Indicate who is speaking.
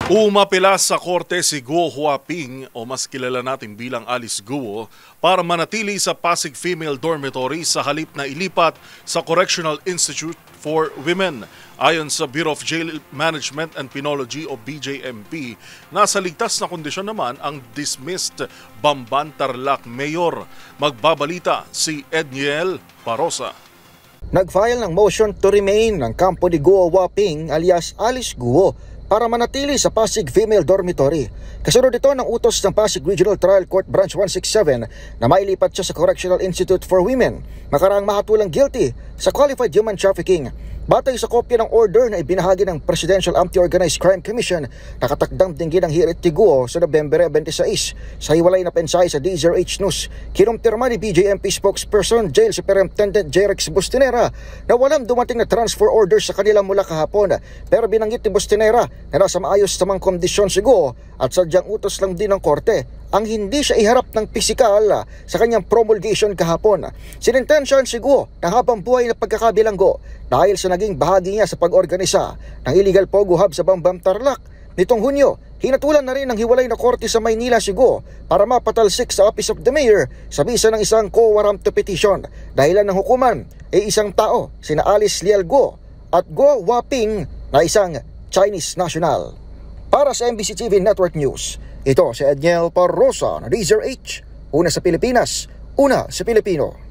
Speaker 1: Umapela sa korte si Guo Huaping o mas kilala natin bilang Alice Guo para manatili sa Pasig Female Dormitory sa halip na ilipat sa Correctional Institute for Women. Ayon sa Bureau of Jail Management and Penology o BJMP, nasa ligtas na kondisyon naman ang dismissed Bamban Tarlac Mayor. Magbabalita si Edniel Parosa.
Speaker 2: Nag-file ng motion to remain ng kampo ni Guo Huaping alias Alice Guo para manatili sa Pasig Female Dormitory. Kasunod ito ng utos ng Pasig Regional Trial Court Branch 167 na mailipat siya sa Correctional Institute for Women makaraang mahatulang guilty sa qualified human trafficking. Batay sa kopya ng order na ibinahagi ng Presidential Anti-Organized Crime Commission, nakatakdang dinggin ang hirit ni Guo sa Nobyembre 26 sa hiwalay na pensahe sa DZRH News. Kinumpirma ni BJMP spokesperson Jail Superintendent Jerex Bustinera na walang dumating na transfer order sa kanila mula kahapon, pero binanggit ni Bustinera na nasa maayos namang kondisyon si Guo at sadyang utos lang din ng korte ang hindi siya iharap ng pisikal sa kanyang promulgation kahapon. Sinintensyahan si Guo na habang buhay na pagkakabilanggo dahil sa naging bahagi niya sa pag-organisa ng illegal Pogo Hub sa Bamban Tarlac. Nitong Hunyo, hinatulan na rin ng hiwalay na korte sa Maynila si Guo para mapatalsik sa Office of the Mayor sa bisa ng isang quo warranto petition. Dahilan ng hukuman ay isang tao, sina Alice Liel Guo at Guo Huaping na isang Chinese national. Para sa MBC TV Network News, ito si Edniel Parosa na DZRH. Una sa Pilipinas, una sa Pilipino.